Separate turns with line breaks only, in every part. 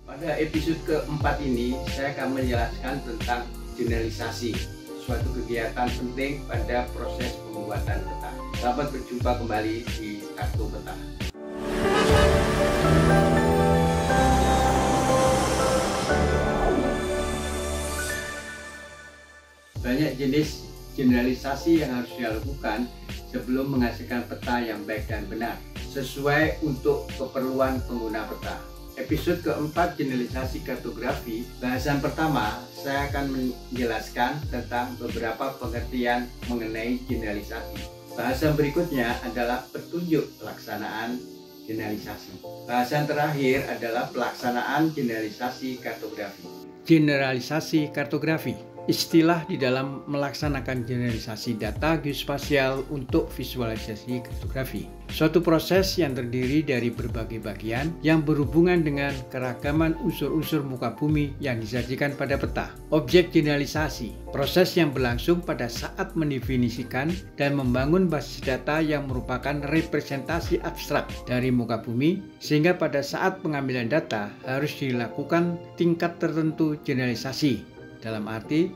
Pada episode keempat ini, saya akan menjelaskan tentang generalisasi, suatu kegiatan penting pada proses pembuatan peta. Selamat berjumpa kembali di Kartu Peta. Banyak jenis generalisasi yang harus dilakukan sebelum menghasilkan peta yang baik dan benar, sesuai untuk keperluan pengguna peta. Episode keempat, generalisasi kartografi. Bahasan pertama, saya akan menjelaskan tentang beberapa pengertian mengenai generalisasi. Bahasan berikutnya adalah petunjuk pelaksanaan generalisasi. Bahasan terakhir adalah pelaksanaan generalisasi kartografi. Generalisasi kartografi, istilah di dalam melaksanakan generalisasi data geospasial untuk visualisasi kartografi. Suatu proses yang terdiri dari berbagai bagian yang berhubungan dengan keragaman unsur-unsur muka bumi yang disajikan pada peta. Objek generalisasi, proses yang berlangsung pada saat mendefinisikan dan membangun basis data yang merupakan representasi abstrak dari muka bumi, sehingga pada saat pengambilan data harus dilakukan tingkat tertentu generalisasi, dalam arti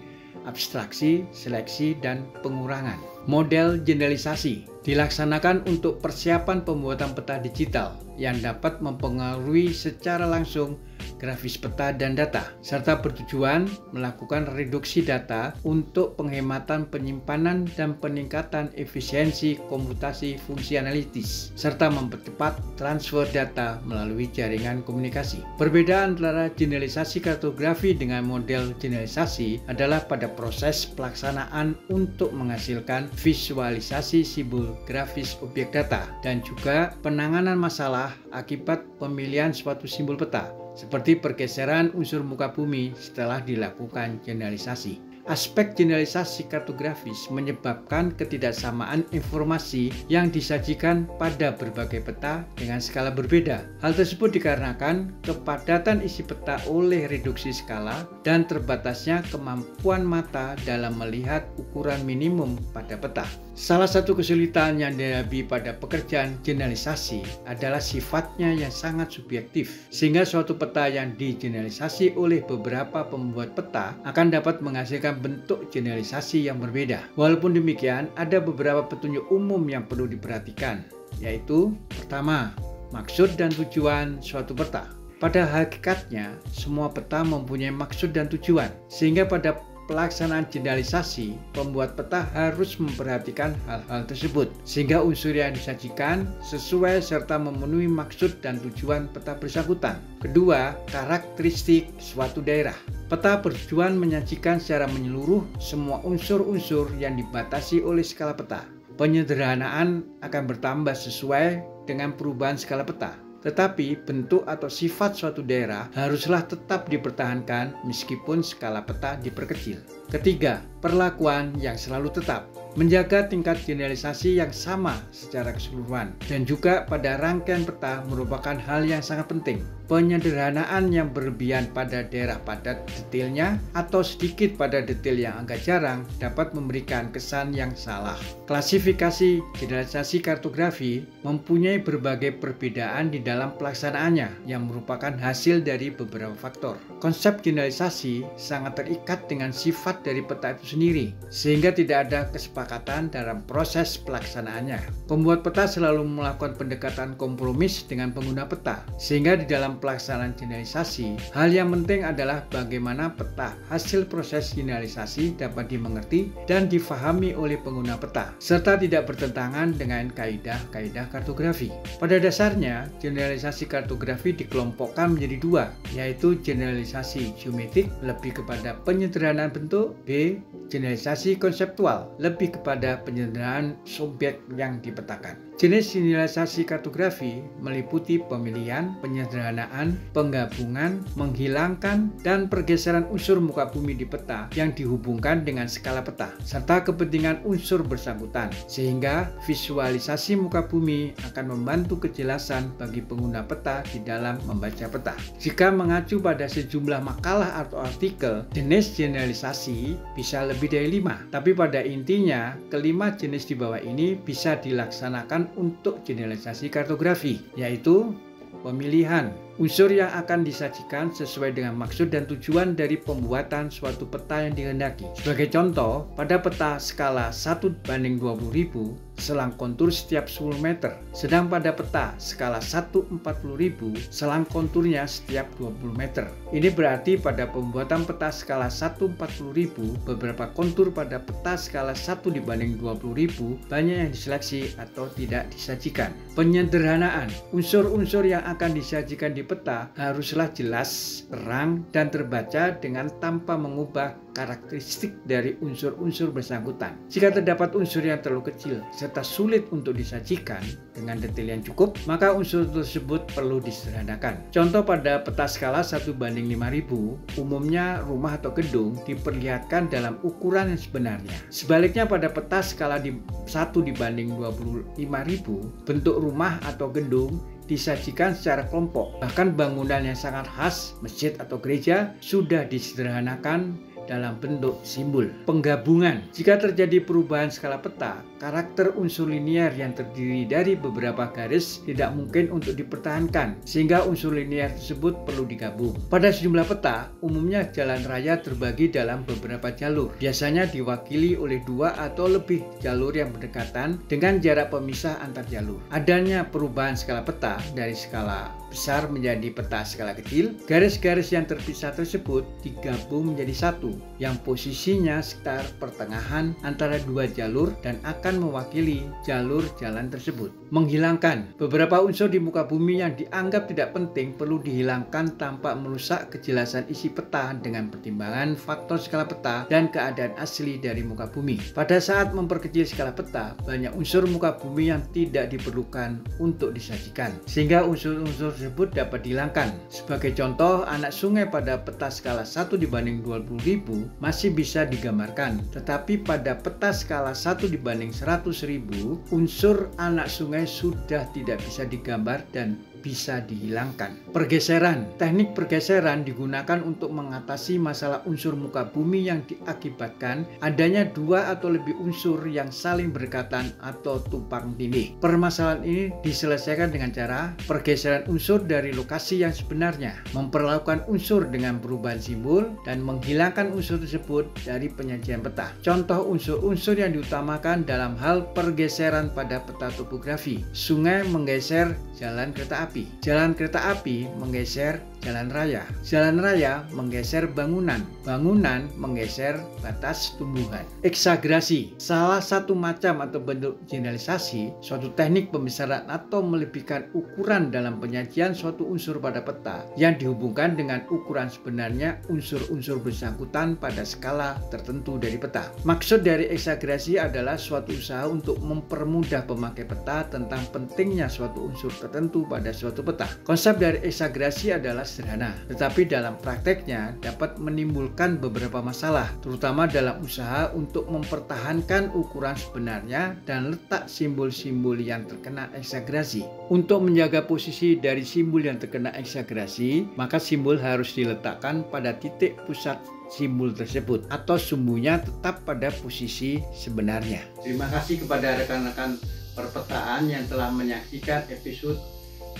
abstraksi, seleksi, dan pengurangan. Model generalisasi dilaksanakan untuk persiapan pembuatan peta digital yang dapat mempengaruhi secara langsung grafis peta dan data, serta bertujuan melakukan reduksi data untuk penghematan penyimpanan dan peningkatan efisiensi komputasi fungsi analitis, serta mempercepat transfer data melalui jaringan komunikasi. Perbedaan antara generalisasi kartografi dengan model generalisasi adalah pada proses pelaksanaan untuk menghasilkan visualisasi simbol grafis objek data dan juga penanganan masalah akibat pemilihan suatu simbol peta, seperti pergeseran unsur muka bumi setelah dilakukan generalisasi. Aspek generalisasi kartografis menyebabkan ketidaksamaan informasi yang disajikan pada berbagai peta dengan skala berbeda. Hal tersebut dikarenakan kepadatan isi peta oleh reduksi skala dan terbatasnya kemampuan mata dalam melihat ukuran minimum pada peta. Salah satu kesulitan yang dihadapi pada pekerjaan generalisasi adalah sifatnya yang sangat subjektif, sehingga suatu peta yang digeneralisasi oleh beberapa pembuat peta akan dapat menghasilkan bentuk generalisasi yang berbeda. Walaupun demikian, ada beberapa petunjuk umum yang perlu diperhatikan, yaitu pertama, maksud dan tujuan suatu peta. Pada hakikatnya, semua peta mempunyai maksud dan tujuan, sehingga pada pelaksanaan generalisasi, pembuat peta harus memperhatikan hal-hal tersebut, sehingga unsur yang disajikan sesuai serta memenuhi maksud dan tujuan peta bersangkutan. Kedua, karakteristik suatu daerah. Peta bertujuan menyajikan secara menyeluruh semua unsur-unsur yang dibatasi oleh skala peta. Penyederhanaan akan bertambah sesuai dengan perubahan skala peta. Tetapi bentuk atau sifat suatu daerah haruslah tetap dipertahankan meskipun skala peta diperkecil. Ketiga, perlakuan yang selalu tetap. Menjaga tingkat generalisasi yang sama secara keseluruhan dan juga pada rangkaian peta merupakan hal yang sangat penting. Penyederhanaan yang berlebihan pada daerah padat detailnya atau sedikit pada detail yang agak jarang dapat memberikan kesan yang salah. Klasifikasi generalisasi kartografi mempunyai berbagai perbedaan di dalam pelaksanaannya yang merupakan hasil dari beberapa faktor. Konsep generalisasi sangat terikat dengan sifat dari peta itu sendiri, sehingga tidak ada kesepakatan dalam proses pelaksanaannya. Pembuat peta selalu melakukan pendekatan kompromis dengan pengguna peta, sehingga di dalam pelaksanaan generalisasi, hal yang penting adalah bagaimana peta hasil proses generalisasi dapat dimengerti dan difahami oleh pengguna peta, serta tidak bertentangan dengan kaidah-kaidah kartografi. Pada dasarnya, generalisasi kartografi dikelompokkan menjadi dua, yaitu generalisasi geometrik lebih kepada penyederhanaan bentuk, B. Generalisasi konseptual lebih kepada penyederhanaan subjek yang dipetakan. Jenis generalisasi kartografi meliputi pemilihan, penyederhanaan, penggabungan, menghilangkan, dan pergeseran unsur muka bumi di peta yang dihubungkan dengan skala peta, serta kepentingan unsur bersangkutan, sehingga visualisasi muka bumi akan membantu kejelasan bagi pengguna peta di dalam membaca peta. Jika mengacu pada sejumlah makalah atau artikel, jenis generalisasi bisa lebih dari 5, tapi pada intinya, kelima jenis di bawah ini bisa dilaksanakan untuk generalisasi kartografi, yaitu pemilihan, Unsur yang akan disajikan sesuai dengan maksud dan tujuan dari pembuatan suatu peta yang dikehendaki. Sebagai contoh, pada peta skala 1:20.000, selang kontur setiap 10 meter. Sedang pada peta skala 1/40.000, selang konturnya setiap 20 meter. Ini berarti pada pembuatan peta skala 1/40.000, beberapa kontur pada peta skala 1/20.000 banyak yang diseleksi atau tidak disajikan. Penyederhanaan, unsur-unsur yang akan disajikan di peta haruslah jelas, terang, dan terbaca dengan tanpa mengubah karakteristik dari unsur-unsur bersangkutan. Jika terdapat unsur yang terlalu kecil serta sulit untuk disajikan dengan detail yang cukup, maka unsur tersebut perlu disederhanakan. Contoh pada peta skala 1:5000, umumnya rumah atau gedung diperlihatkan dalam ukuran yang sebenarnya. Sebaliknya pada peta skala 1:25.000, bentuk rumah atau gedung disajikan secara kelompok. Bahkan bangunan yang sangat khas, masjid atau gereja, sudah disederhanakan dalam bentuk simbol. Penggabungan. Jika terjadi perubahan skala peta, karakter unsur linier yang terdiri dari beberapa garis tidak mungkin untuk dipertahankan, sehingga unsur linier tersebut perlu digabung. Pada sejumlah peta, umumnya jalan raya terbagi dalam beberapa jalur, biasanya diwakili oleh 2 atau lebih jalur yang berdekatan dengan jarak pemisah antar jalur. Adanya perubahan skala peta dari skala besar menjadi peta skala kecil, garis-garis yang terpisah tersebut digabung menjadi satu, yang posisinya sekitar pertengahan antara 2 jalur dan akan mewakili jalur jalan tersebut. Menghilangkan. Beberapa unsur di muka bumi yang dianggap tidak penting perlu dihilangkan tanpa merusak kejelasan isi peta dengan pertimbangan faktor skala peta dan keadaan asli dari muka bumi. Pada saat memperkecil skala peta, banyak unsur muka bumi yang tidak diperlukan untuk disajikan, sehingga unsur-unsur tersebut dapat dihilangkan. Sebagai contoh, anak sungai pada peta skala 1:20.000 masih bisa digambarkan, tetapi pada peta skala 1:100.000, unsur anak sungai sudah tidak bisa digambar dan bisa dihilangkan. Pergeseran. Teknik pergeseran digunakan untuk mengatasi masalah unsur muka bumi yang diakibatkan adanya 2 atau lebih unsur yang saling berdekatan atau tumpang tindih. Permasalahan ini diselesaikan dengan cara pergeseran unsur dari lokasi yang sebenarnya, memperlakukan unsur dengan perubahan simbol, dan menghilangkan unsur tersebut dari penyajian peta. Contoh unsur-unsur yang diutamakan dalam hal pergeseran pada peta topografi. Sungai menggeser jalan kereta api. Jalan kereta api menggeser jalan raya. Jalan raya menggeser bangunan. Bangunan menggeser batas tumbuhan. Eksagerasi. Salah satu macam atau bentuk generalisasi, suatu teknik pembesaran atau melebihkan ukuran dalam penyajian suatu unsur pada peta yang dihubungkan dengan ukuran sebenarnya unsur-unsur bersangkutan pada skala tertentu dari peta. Maksud dari eksagerasi adalah suatu usaha untuk mempermudah pemakai peta tentang pentingnya suatu unsur tertentu pada suatu peta. Konsep dari eksagerasi adalah sederhana, tetapi dalam prakteknya dapat menimbulkan beberapa masalah, terutama dalam usaha untuk mempertahankan ukuran sebenarnya dan letak simbol-simbol yang terkena eksagerasi. Untuk menjaga posisi dari simbol yang terkena eksagerasi, maka simbol harus diletakkan pada titik pusat simbol tersebut atau sumbunya tetap pada posisi sebenarnya. Terima kasih kepada rekan-rekan perpetaan yang telah menyaksikan episode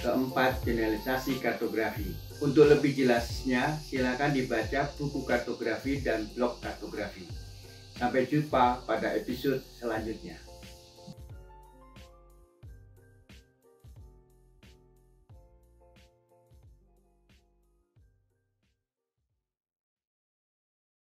keempat generalisasi kartografi. Untuk lebih jelasnya, silakan dibaca buku kartografi dan blog kartografi. Sampai jumpa pada episode selanjutnya.